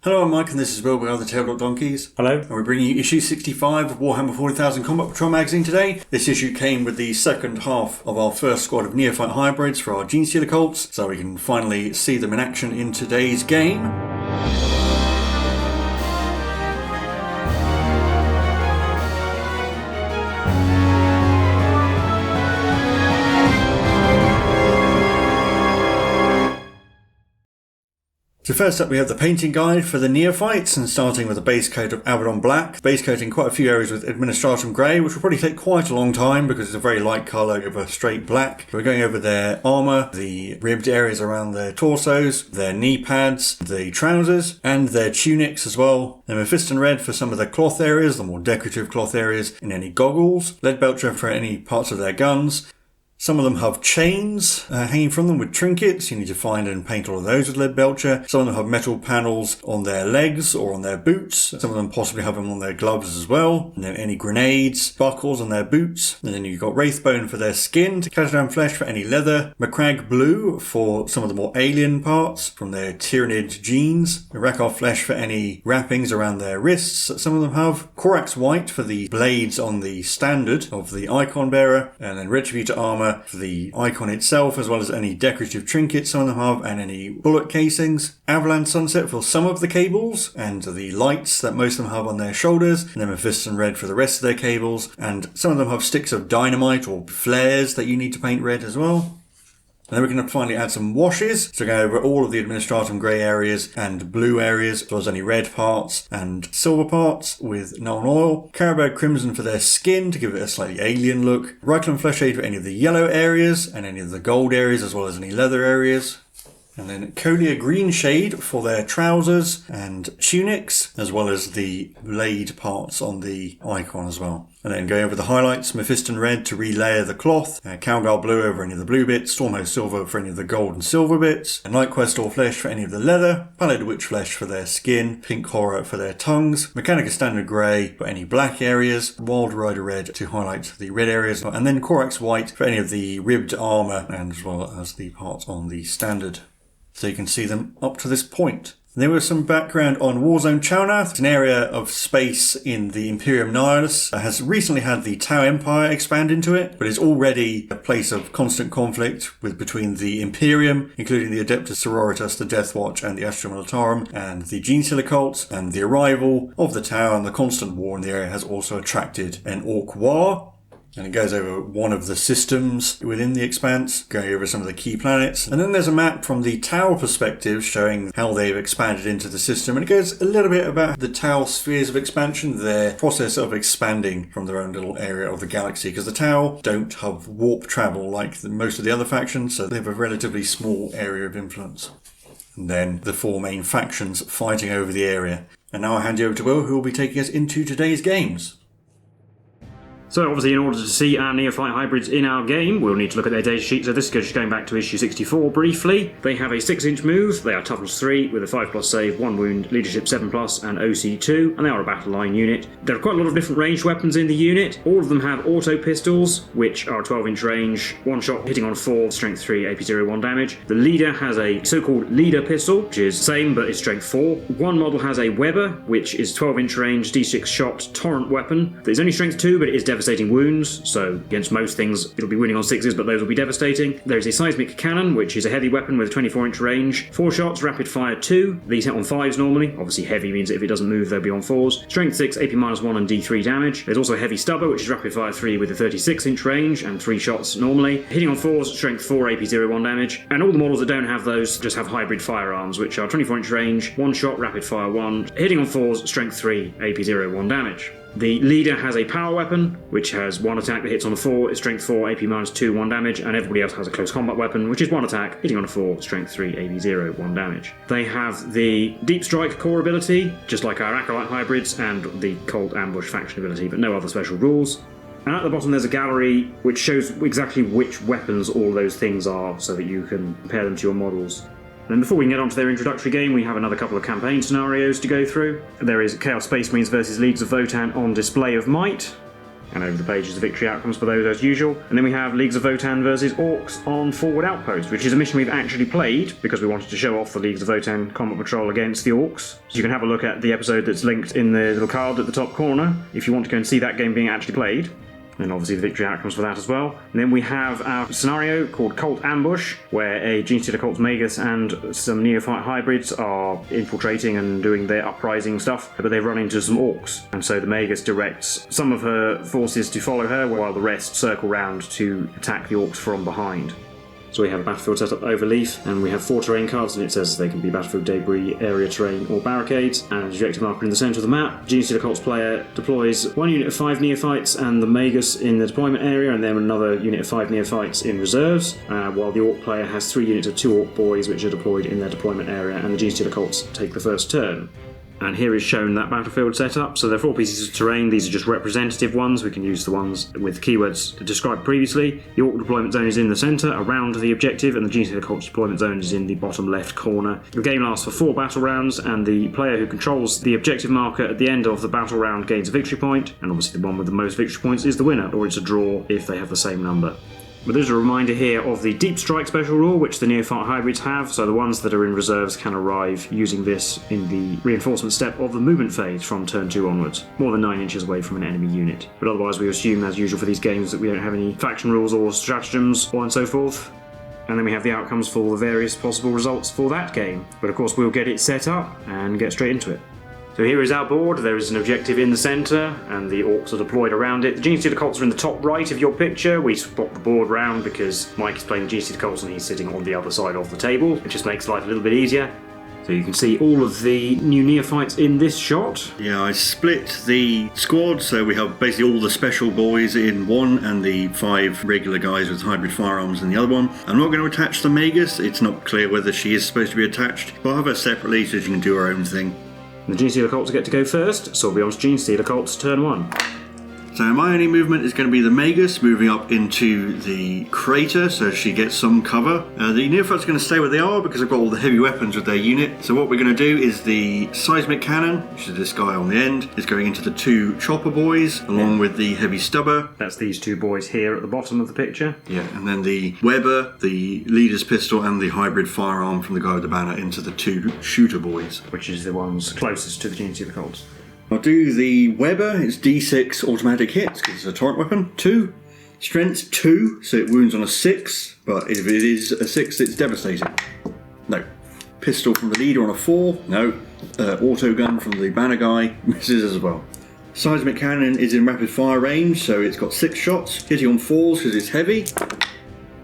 Hello, I'm Mike, and this is Will. We are the Tabletop Donkeys. Hello. And we're bringing you issue 65 of Warhammer 40,000 Combat Patrol magazine today. This issue came with the second half of our first squad of Neophyte Hybrids for our Genestealer Cults, so we can finally see them in action in today's game. So first up we have the painting guide for the Neophytes, and starting with a base coat of Abaddon Black, base coat in quite a few areas with Administratum Grey, which will probably take quite a long time because it's a very light colour over straight black. We're going over their armour, the ribbed areas around their torsos, their knee pads, the trousers, and their tunics as well. Then Mephiston Red for some of the cloth areas, the more decorative cloth areas, and any goggles. Leadbelcher for any parts of their guns. Some of them have chains hanging from them with trinkets. You need to find and paint all of those with Leadbelcher. Some of them have metal panels on their legs or on their boots. Some of them possibly have them on their gloves as well. And then any grenades, buckles on their boots. And then you've got Wraithbone for their skin, Catadam Flesh for any leather, Macragge Blue for some of the more alien parts from their Tyrannid jeans, Rakar Flesh for any wrappings around their wrists that some of them have, Corax White for the blades on the standard of the icon bearer, and then Retributor Armor for the icon itself, as well as any decorative trinkets some of them have, and any bullet casings. Avalanche Sunset for some of the cables, and the lights that most of them have on their shoulders, and then Mephiston Red for the rest of their cables, and some of them have sticks of dynamite or flares that you need to paint red as well. And then we're going to finally add some washes to go over all of the Administratum Grey areas and blue areas, as well as any red parts and silver parts with Nuln Oil. Carabao Crimson for their skin to give it a slightly alien look. Reikland Fleshade for any of the yellow areas and any of the gold areas, as well as any leather areas. And then Colia Green Shade for their trousers and tunics, as well as the blade parts on the icon as well. And then going over the highlights, Mephiston Red to relayer the cloth, Calgal Blue over any of the blue bits, Stormhost Silver for any of the gold and silver bits, and Night Questor Flesh for any of the leather, Pallid Witch Flesh for their skin, Pink Horror for their tongues, Mechanica Standard Grey for any black areas, Wild Rider Red to highlight the red areas, and then Corax White for any of the ribbed armour, and as well as the parts on the standard. So you can see them up to this point. There was some background on Warzone Chalnath. It's an area of space in the Imperium Nihilus. It has recently had the Tau Empire expand into it, but it's already a place of constant conflict between the Imperium, including the Adeptus Sororitas, the Death Watch, and the Astra Militarum, and the Genestealer Cults, and the arrival of the Tau and the constant war in the area has also attracted an Ork war. And it goes over one of the systems within the expanse, going over some of the key planets. And then there's a map from the Tau perspective showing how they've expanded into the system. And it goes a little bit about the Tau spheres of expansion, their process of expanding from their own little area of the galaxy. Because the Tau don't have warp travel like most of the other factions, so they have a relatively small area of influence. And then the four main factions fighting over the area. And now I hand you over to Will, who will be taking us into today's games. So obviously in order to see our Neophyte Hybrids in our game, we'll need to look at their data sheet. So this is just going back to issue 64 briefly. They have a 6-inch move, they are toughness 3 with a 5+ save, 1 wound, leadership 7+, and OC 2, and they are a battle line unit. There are quite a lot of different ranged weapons in the unit. All of them have auto pistols, which are 12-inch range, one shot hitting on 4, strength 3, AP 1 damage. The leader has a so-called leader pistol, which is the same but is strength 4. One model has a Weber, which is 12-inch range, D6 shot, torrent weapon. There's only strength 2, but it is devastating wounds, so against most things it'll be winning on 6s, but those will be devastating. There is a seismic cannon, which is a heavy weapon with a 24-inch range, 4 shots, rapid fire 2. These hit on 5s normally. Obviously heavy means that if it doesn't move they'll be on 4s. Strength 6, AP -1 and D3 damage. There's also a heavy stubber, which is rapid fire 3 with a 36-inch range and 3 shots normally. Hitting on 4s, strength 4, AP 1 damage. And all the models that don't have those just have hybrid firearms, which are 24-inch range, 1 shot, rapid fire 1. Hitting on 4s, strength 3, AP 1 damage. The leader has a power weapon, which has 1 attack that hits on a 4, it's strength 4, AP -2, 1 damage, and everybody else has a close combat weapon, which is 1 attack, hitting on a 4, strength 3, AP 1 damage. They have the Deep Strike core ability, just like our Acolyte Hybrids, and the Cold Ambush faction ability, but no other special rules. And at the bottom there's a gallery which shows exactly which weapons all those things are, so that you can compare them to your models. Then before we can get on to their introductory game, we have another couple of campaign scenarios to go through. There is Chaos Space Marines versus Leagues of Votan on Display of Might. And over the page is the victory outcomes for those as usual. And then we have Leagues of Votan versus Orks on Forward Outpost, which is a mission we've actually played because we wanted to show off the Leagues of Votan Combat Patrol against the Orks. So you can have a look at the episode that's linked in the little card at the top corner if you want to go and see that game being actually played. And obviously the victory outcomes for that as well. And then we have our scenario called Cult Ambush, where a Genestealer Cults Magus and some Neophyte Hybrids are infiltrating and doing their uprising stuff, but they run into some Orks. And so the Magus directs some of her forces to follow her, while the rest circle round to attack the Orks from behind. So we have a battlefield set up over Leaf, and we have 4 terrain cards, and it says they can be battlefield debris, area terrain, or barricades. And an objective marker in the centre of the map. Genestealer Cults player deploys 1 unit of 5 Neophytes and the Magus in the deployment area, and then another unit of 5 Neophytes in reserves, while the Orc player has 3 units of 2 Orc boys which are deployed in their deployment area, and the Genestealer Cults take the first turn. And here is shown that battlefield setup. So there are 4 pieces of terrain. These are just representative ones. We can use the ones with keywords described previously. The Orc deployment zone is in the centre, around the objective, and the Genestealer Cults deployment zone is in the bottom left corner. The game lasts for 4 battle rounds, and the player who controls the objective marker at the end of the battle round gains a victory point, and obviously the one with the most victory points is the winner, or it's a draw if they have the same number. But there's a reminder here of the Deep Strike special rule, which the Neophyte Hybrids have, so the ones that are in reserves can arrive using this in the reinforcement step of the movement phase from turn 2 onwards, more than 9 inches away from an enemy unit. But otherwise we assume, as usual for these games, that we don't have any faction rules or stratagems or and so forth. And then we have the outcomes for the various possible results for that game. But of course we'll get it set up and get straight into it. So here is our board. There is an objective in the centre, and the Orcs are deployed around it. The Genestealer Cults are in the top right of your picture. We swap the board round because Mike is playing the Genestealer Cults and he's sitting on the other side of the table. It just makes life a little bit easier. So you can see all of the new Neophytes in this shot. Yeah, I split the squad, so we have basically all the special boys in one and the 5 regular guys with hybrid firearms in the other one. I'm not going to attach the Magus. It's not clear whether she is supposed to be attached, but I'll have her separately so she can do her own thing. The Genestealer Cults get to go first, so we'll be on to Genestealer Cults turn 1. So my only movement is going to be the Magus moving up into the crater, so she gets some cover. The Neophytes are going to stay where they are because they've got all the heavy weapons with their unit. So what we're going to do is the seismic cannon, which is this guy on the end, is going into the 2 chopper boys along with the heavy stubber. That's these 2 boys here at the bottom of the picture. Yeah, and then the Weber, the leader's pistol, and the hybrid firearm from the guy with the banner into the 2 shooter boys, which is the ones closest to the Genestealer Cults. I'll do the Weber. It's D6 automatic hits because it's a torrent weapon. 2. Strength 2, so it wounds on a 6, but if it is a 6, it's devastating. No. Pistol from the leader on a 4. No. Auto gun from the banner guy misses as well. Seismic cannon is in rapid fire range, so it's got 6 shots, hitting on 4s because it's heavy.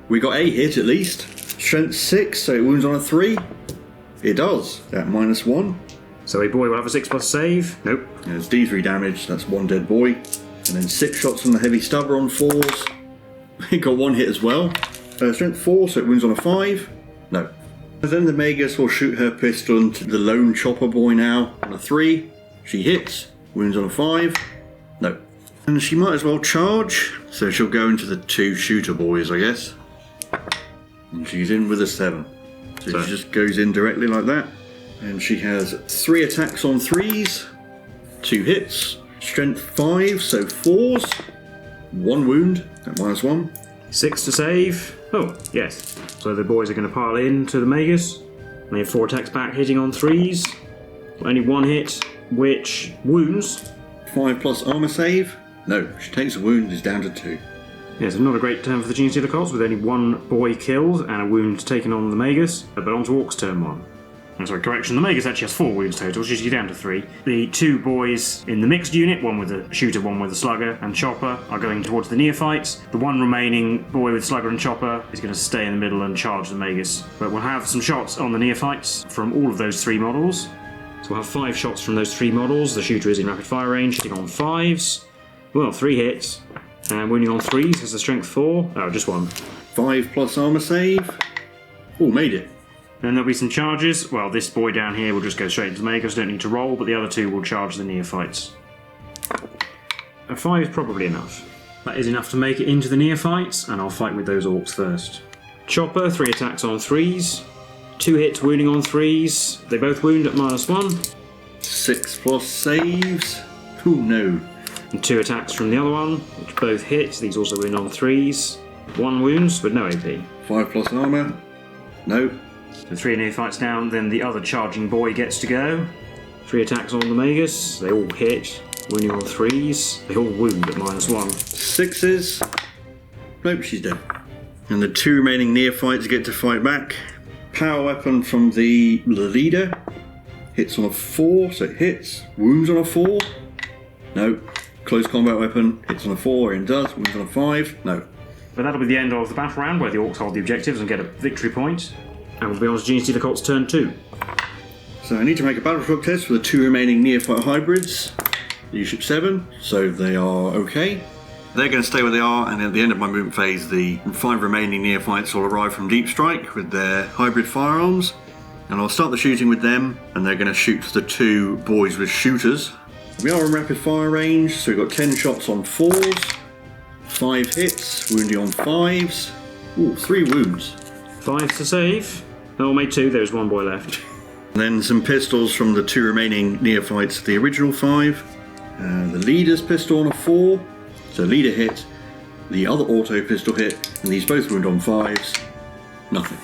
We got a hit at least. Strength 6, so it wounds on a 3. It does, at -1. So a boy will have a 6+ save. Nope. Yeah, it's D3 damage, that's 1 dead boy. And then 6 shots from the heavy stubber on 4s. It got 1 hit as well. Strength 4, so it wounds on a 5. No. And then the Magus will shoot her pistol into the lone chopper boy now on a 3. She hits, wounds on a 5. No. And she might as well charge, so she'll go into the 2 shooter boys, I guess. And she's in with a 7. So she just goes in directly like that. And she has 3 attacks on 3s, 2 hits, strength 5, so 4s, 1 wound at -1. 6 to save. Oh, yes. So the boys are going to pile in to the Magus. They have 4 attacks back, hitting on 3s. Only 1 hit, which wounds. 5+ armor save. No, she takes a wound, is down to 2. Yes, it's not a great turn for the Genestealer Cults, with only 1 boy killed and a wound taken on the Magus. But on to Orcs turn 1. Sorry, correction, the Magus actually has 4 wounds total, she's down to 3. The 2 boys in the mixed unit, one with a shooter, one with a slugger and chopper, are going towards the Neophytes. The 1 remaining boy with slugger and chopper is going to stay in the middle and charge the Magus. But we'll have some shots on the Neophytes from all of those 3 models. So we'll have 5 shots from those 3 models. The shooter is in rapid fire range, hitting on 5s. Well, 3 hits. And wounding on 3s has a strength 4. Oh, just 1. 5+ armor save. Oh, made it. Then there'll be some charges. Well, this boy down here will just go straight into the Magus, don't need to roll, but the other 2 will charge the Neophytes. A 5 is probably enough. That is enough to make it into the Neophytes, and I'll fight with those Orcs first. Chopper, 3 attacks on 3s. 2 hits wounding on 3s. They both wound at -1. 6+ saves. Oh no. And 2 attacks from the other one, which both hit. These also win on 3s. 1 wounds, but no AP. 5 plus armour. No. So 3 Neophytes down, then the other charging boy gets to go. 3 attacks on the Magus, they all hit, wounding on 3s. They all wound at -1. 6s. Nope, she's dead. And the 2 remaining Neophytes get to fight back. Power weapon from the leader. Hits on a 4, so it hits. Wounds on a 4. No. Close combat weapon. Hits on a 4, and does. Wounds on a 5. No. But that'll be the end of the battle round, where the Orcs hold the objectives and get a victory point. And we'll be on to Genestealer Cults turn 2. So I need to make a battle shock test for the 2 remaining Neophyte Hybrids. Leadership 7, so they are okay. They're going to stay where they are, and at the end of my movement phase, the 5 remaining Neophytes will arrive from Deep Strike with their hybrid firearms. And I'll start the shooting with them, and they're going to shoot the 2 boys with shooters. We are in rapid fire range, so we've got 10 shots on 4s, 5 hits, wounding on 5s. Ooh, 3 wounds. 5 to save. Oh, made 2, there's 1 boy left. And then some pistols from the 2 remaining Neophytes, the original 5. The leader's pistol on a 4, so leader hit. The other auto pistol hit, and these both wound on 5s. Nothing.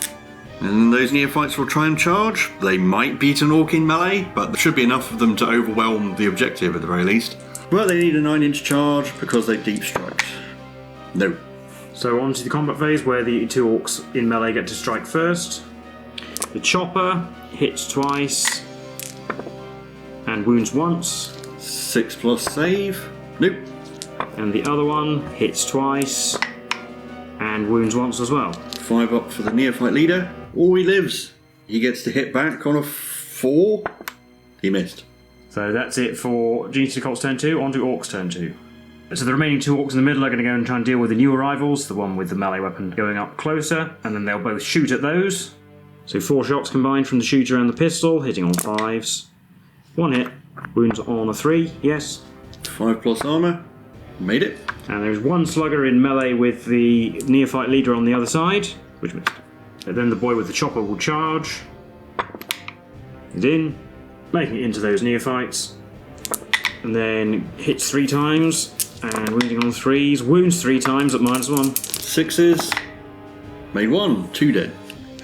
And those Neophytes will try and charge. They might beat an Orc in melee, but there should be enough of them to overwhelm the objective at the very least. But they need a 9-inch charge because they deep strike. No. So on to the combat phase, where the 2 Orcs in melee get to strike first. The chopper hits twice and wounds once. 6 plus save. Nope. And the other one hits twice and wounds once as well. 5 up for the Neophyte leader. Oh, he lives. He gets to hit back on a 4. He missed. So that's it for Genestealer Cults turn 2, on to Orcs turn 2. So the remaining 2 Orcs in the middle are going to go and try and deal with the new arrivals, the one with the melee weapon going up closer, and then they'll both shoot at those. So 4 shots combined from the shooter and the pistol, hitting on 5s. 1 hit, wounds on a 3, yes. 5 plus armour. Made it. And there's 1 slugger in melee with the Neophyte leader on the other side, which missed. And then the boy with the chopper will charge. He's in, making it into those Neophytes. And then hits 3 times, and wounding on 3s. Wounds 3 times at -1. 6s. Made 1. 2 dead.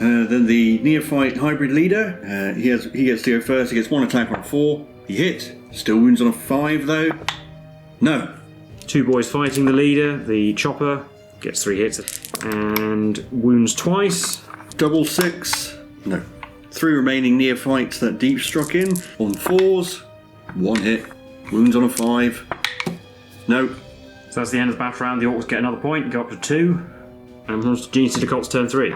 Then the Neophyte Hybrid leader. He gets to go first. He gets 1 attack on 4. He hit. Still wounds on a 5 though. No. 2 boys fighting the leader. The chopper gets 3 hits and wounds twice. Double 6. No. 3 remaining Neophytes that deep struck in on 4s. 1 hit. Wounds on a 5. No. So that's the end of the battle round. The Orcs get another point, go up to 2. And on to Genestealer Cults turn 3.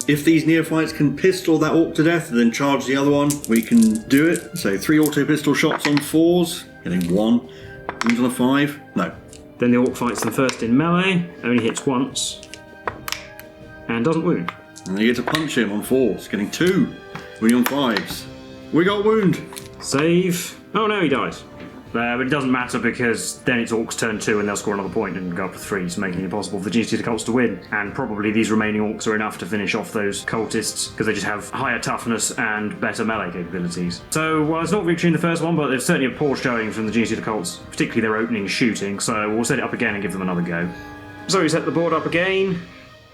If these Neophytes can pistol that Orc to death and then charge the other one, we can do it. So 3 auto pistol shots on 4s, getting 1. Wounds on a 5. No. Then the Orc fights them first in melee, only hits once, and doesn't wound. And they get to punch him on 4s, getting 2. Wounding on 5s. We got a wound. Save. Oh no, he dies. But it doesn't matter because then it's Orcs turn 2 and they'll score another point and go up to 3, so making it impossible for the Genestealer Cults to win. And probably these remaining Orcs are enough to finish off those cultists because they just have higher toughness and better melee capabilities. So, well, it's not victory in the first one, but there's certainly a poor showing from the Genestealer Cults, particularly their opening shooting, so we'll set it up again and give them another go. So we set the board up again.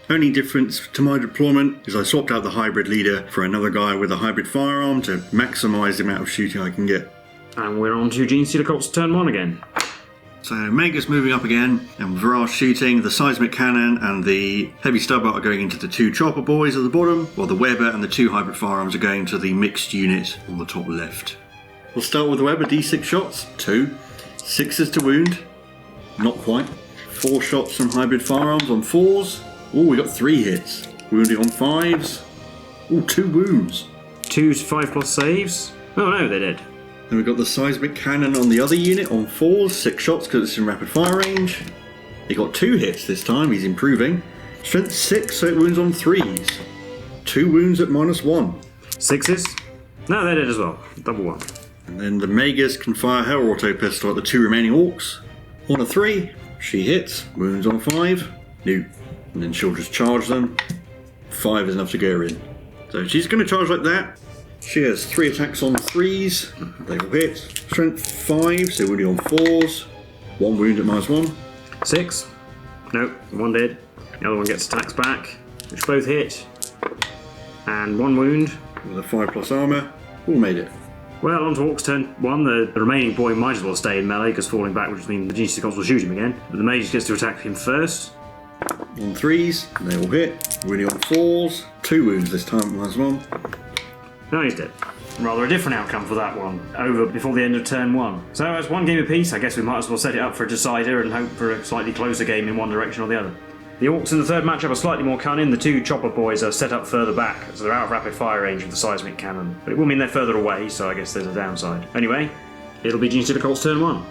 Only difference to my deployment is I swapped out the hybrid leader for another guy with a hybrid firearm to maximise the amount of shooting I can get. And we're on to Genestealer Cults turn 1 again. So Mega's moving up again, and Varro's shooting. The seismic cannon and the heavy stubber are going into the 2 chopper boys at the bottom, while the Weber and the 2 hybrid firearms are going to the mixed unit on the top left. We'll start with the Weber, D6 shots, 2. 6s to wound, not quite. 4 shots from hybrid firearms on 4s. Oh, we got 3 hits. Wounding on 5s. Oh, 2 wounds. 2 5 plus saves. Oh no, they're dead. Then we've got the seismic cannon on the other unit on 4s, 6 shots because it's in rapid fire range. He got 2 hits this time, he's improving. Strength 6, so it wounds on 3s. 2 wounds at -1. 6s? No, they're dead as well. Double 1. And then the Magus can fire her auto pistol at the 2 remaining Orcs. On a 3, she hits, wounds on 5. No. And then she'll just charge them. 5 is enough to get her in. So she's going to charge like that. She has 3 attacks on 3s. They will hit. Strength 5, so wounding on 4s. 1 wound at -1. 6. Nope, one did. The other one gets attacks back, which both hit. And 1 wound. With a 5+ armour. All made it. Well, on to Orks turn 1. The remaining boy might as well stay in melee, because falling back would mean the Genestealer Cults will shoot him again. But the mage gets to attack him first. On 3s, they all hit. Wounding on 4s. 2 wounds this time at -1. No, he's dead. Rather a different outcome for that one. Over before the end of turn 1. So as one game apiece, I guess we might as well set it up for a decider and hope for a slightly closer game in one direction or the other. The Orks in the third matchup are slightly more cunning. The 2 chopper boys are set up further back, so they're out of rapid fire range with the seismic cannon. But it will mean they're further away, so I guess there's a downside. Anyway, it'll be Genestealer Cults turn 1.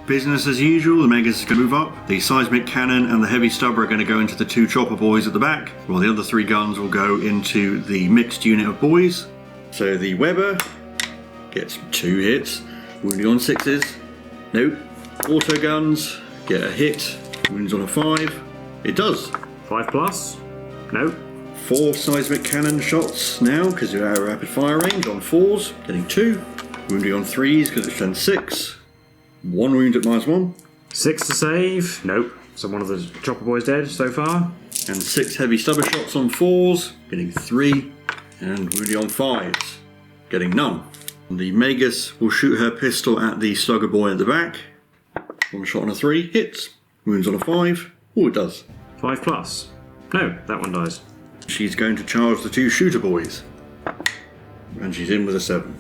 Business as usual, the Megas is going to move up. The seismic cannon and the heavy stubber are going to go into the 2 chopper boys at the back, while the other 3 guns will go into the mixed unit of boys. So the Weber gets 2 hits, wounding on 6s. Nope. Auto guns get a hit, wounds on a 5. It does. 5+. Nope. 4 seismic cannon shots now, because you're out of rapid fire range on 4s, getting 2. Wounding on 3s because it's turn 6. 1 wound at -1. 6 to save. Nope. So one of the chopper boys dead so far. And 6 heavy stubber shots on 4s, getting 3. And wounding on 5s, getting none. And the Magus will shoot her pistol at the slugger boy at the back. 1 shot on a 3, hits. Wounds on a 5. Oh, it does. 5+. No, that one dies. She's going to charge the 2 shooter boys. And she's in with a 7.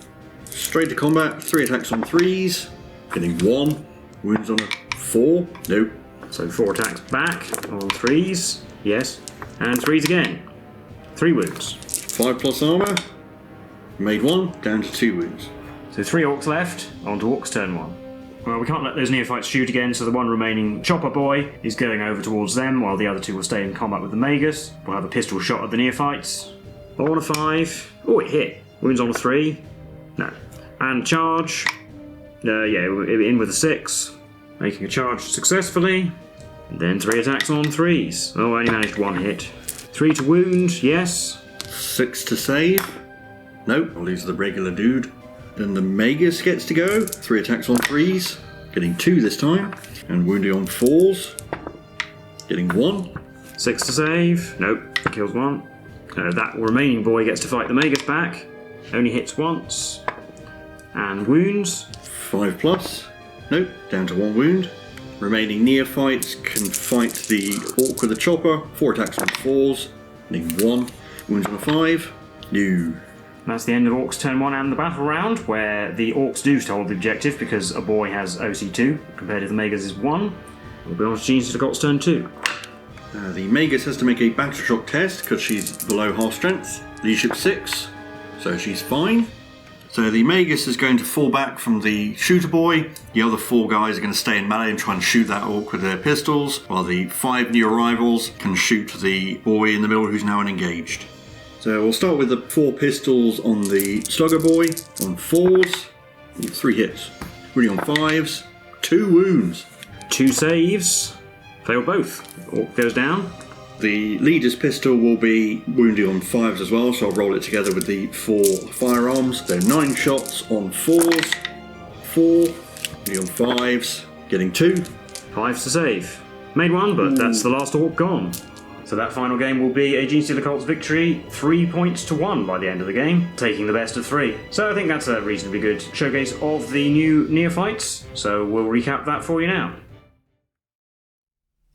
Straight to combat, 3 attacks on 3s, getting 1. Wounds on a 4. Nope. So 4 attacks back on 3s. Yes. And 3s again. 3 wounds. 5+ armour. Made 1, down to 2 wounds. So 3 Orks left, on to Orks turn 1. Well, we can't let those Neophytes shoot again, so the one remaining chopper boy is going over towards them, while the other 2 will stay in combat with the Magus. We'll have a pistol shot at the Neophytes. On a 5. Oh, it hit. Wounds on a 3. No. And charge. Yeah, in with a 6. Making a charge successfully. And then 3 attacks on 3s. Oh, I only managed 1 hit. 3 to wound, yes. 6 to save. Nope, I'll lose the regular dude. Then the Magus gets to go. 3 attacks on 3s, getting 2 this time. And wounding on 4s, getting 1. 6 to save. Nope, kills 1. That remaining boy gets to fight the Magus back. Only hits once. And wounds. 5+. Nope, down to 1 wound. Remaining Neophytes can fight the Orc with the chopper. 4 attacks on 4s, getting 1. Wounds on a 5. No. That's the end of Orks turn 1 and the battle round, where the Orks do hold the objective because a boy has OC2 compared to the Magus is 1. We'll be on to Genestealer Cults turn 2. The Magus has to make a battle shock test because she's below half strength. Leadership 6, so she's fine. So the Magus is going to fall back from the shooter boy. The other 4 guys are going to stay in melee and try and shoot that Orc with their pistols, while the 5 new arrivals can shoot the boy in the middle who's now unengaged. So we'll start with the 4 pistols on the slugger boy, on 4s, 3 hits. Wounding on 5s, 2 wounds. 2 saves. Fail both. Orc goes down. The leader's pistol will be wounding on 5s as well, so I'll roll it together with the 4 firearms. So 9 shots on 4s, 4, wounding on 5s, getting 2. 5 to save. Made 1, but that's the last Orc gone. So that final game will be a Genestealer Cults victory, 3 points to 1 by the end of the game, taking the best of 3. So I think that's a reasonably good showcase of the new Neophytes, so we'll recap that for you now.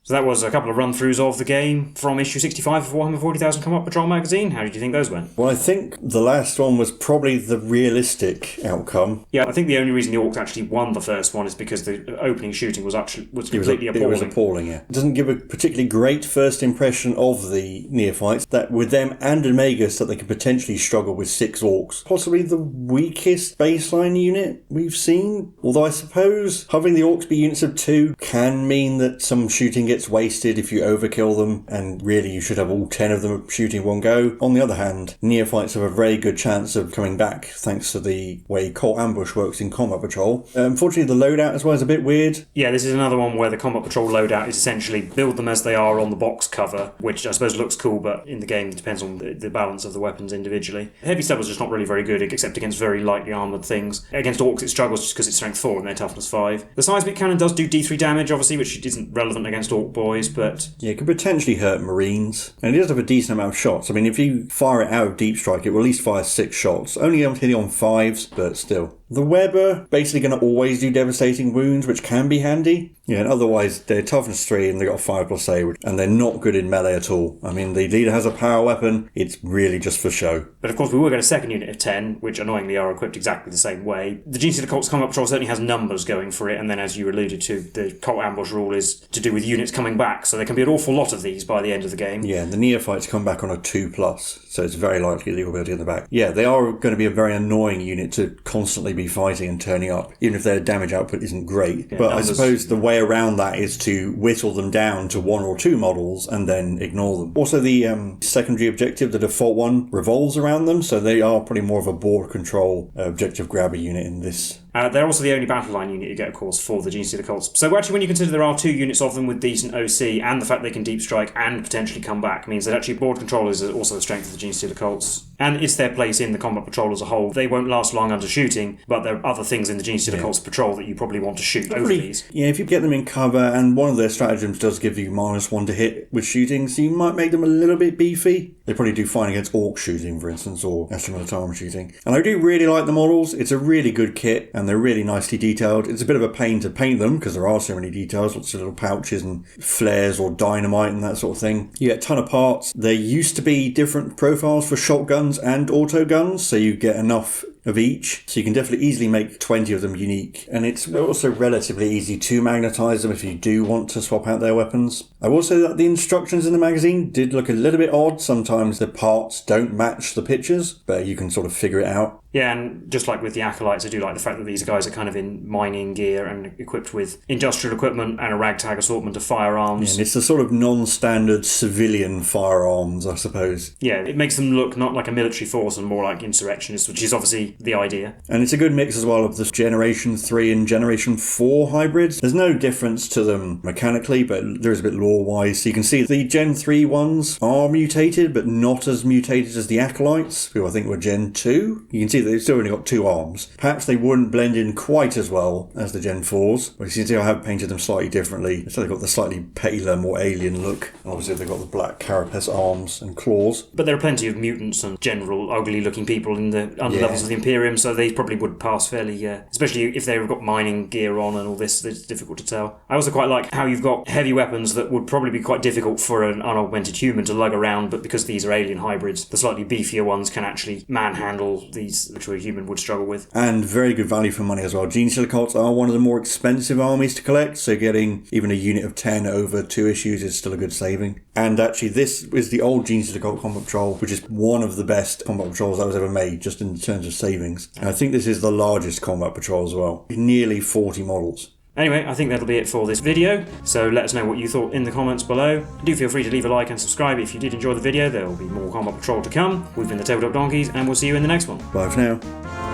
So that was a couple of run-throughs of the game from issue 65 of Warhammer 40,000 Combat Patrol magazine. How did you think those went? Well, I think the last one was probably the realistic outcome. Yeah, I think the only reason the Orcs actually won the first one is because the opening shooting was completely appalling. It was appalling, yeah. It doesn't give a particularly great first impression of the Neophytes, that with them and a Magus that they could potentially struggle with 6 Orcs. Possibly the weakest baseline unit we've seen. Although I suppose having the Orcs be units of 2 can mean that some shooting gets wasted if you overkill them, and really you should have all 10 of them shooting in one go. On the other hand, Neophytes have a very good chance of coming back thanks to the way Cult Ambush works in Combat Patrol. Unfortunately, the loadout as well is a bit weird. Yeah, this is another one where the Combat Patrol loadout is essentially build them as they are on the box cover, which I suppose looks cool, but in the game it depends on the balance of the weapons individually. Heavy stuff is just not really very good, except against very lightly armoured things. Against Orks it struggles just because it's strength 4 and they're toughness 5. The seismic cannon does do D3 damage, obviously, which isn't relevant against Ork boys, but... Yeah, it could potentially hurt Marines. And it does have a decent amount of shots. I mean, if you fire it out of Deep Strike, it will at least fire 6 shots. Only hitting on 5s, but still. The Weber, basically going to always do devastating wounds, which can be handy. Yeah, and otherwise, they're toughness 3 and they've got a 5+ save, and they're not good in melee at all. I mean, the leader has a power weapon, it's really just for show. But of course, we will get a second unit of 10, which annoyingly are equipped exactly the same way. The Genestealer Cults Combat Patrol certainly has numbers going for it, and then as you alluded to, the Cult Ambush rule is to do with units coming back, so there can be an awful lot of these by the end of the game. Yeah, and the Neophytes come back on a 2+, so it's very likely that you'll be able to get them back. Yeah, they are going to be a very annoying unit to constantly be fighting and turning up, even if their damage output isn't great. Yeah, but numbers. I suppose the way around that is to whittle them down to 1 or 2 models and then ignore them. Also, the secondary objective, the default one, revolves around them, so they are probably more of a board control objective grabber unit in this. They're also the only battle line unit you get, of course, for the Genestealer Cults. So actually, when you consider there are 2 units of them with decent OC, and the fact they can deep strike and potentially come back, means that actually board control is also the strength of the Genestealer Cults. And it's their place in the Combat Patrol as a whole. They won't last long under shooting, but there are other things in the Genestealer Cults Patrol that you probably want to shoot over these. Yeah, if you get them in cover, and one of their stratagems does give you -1 to hit with shooting, so you might make them a little bit beefy. They probably do fine against Ork shooting, for instance, or Astronaut shooting. And I do really like the models. It's a really good kit, and they're really nicely detailed. It's a bit of a pain to paint them, because there are so many details, lots of little pouches and flares or dynamite and that sort of thing. You get a ton of parts. There used to be different profiles for shotguns and auto guns, so you get enough of each, so you can definitely easily make 20 of them unique, and it's also relatively easy to magnetize them if you do want to swap out their weapons. I will say that the instructions in the magazine did look a little bit odd. Sometimes the parts don't match the pictures, but you can sort of figure it out. Yeah, and just like with the Acolytes, I do like the fact that these guys are kind of in mining gear and equipped with industrial equipment and a ragtag assortment of firearms. Yeah, and it's the sort of non-standard civilian firearms, I suppose. Yeah, it makes them look not like a military force and more like insurrectionists, which is obviously the idea. And it's a good mix as well of the Generation 3 and Generation 4 hybrids. There's no difference to them mechanically, but there is a bit lore-wise. So you can see the Gen 3 ones are mutated, but not as mutated as the Acolytes, who I think were Gen 2. You can see they've still only got 2 arms. Perhaps they wouldn't blend in quite as well as the Gen 4s, but you can see I have painted them slightly differently. So they've got the slightly paler, more alien look. And obviously they've got the black carapace arms and claws. But there are plenty of mutants and general ugly-looking people in the underlevels of the Imperium, so they probably would pass fairly, especially if they've got mining gear on and all this, it's difficult to tell. I also quite like how you've got heavy weapons that would probably be quite difficult for an unaugmented human to lug around, but because these are alien hybrids, the slightly beefier ones can actually manhandle these, which a human would struggle with. And very good value for money as well. Genestealer Cults are one of the more expensive armies to collect, so getting even a unit of 10 over 2 issues is still a good saving. And actually, this is the old Genestealer Cult Combat Patrol, which is one of the best combat patrols that was ever made, just in terms of savings. And I think this is the largest combat patrol as well. Nearly 40 models. Anyway, I think that'll be it for this video, so let us know what you thought in the comments below. Do feel free to leave a like and subscribe if you did enjoy the video. There will be more Combat Patrol to come. We've been the Tabletop Donkeys, and we'll see you in the next one. Bye for now.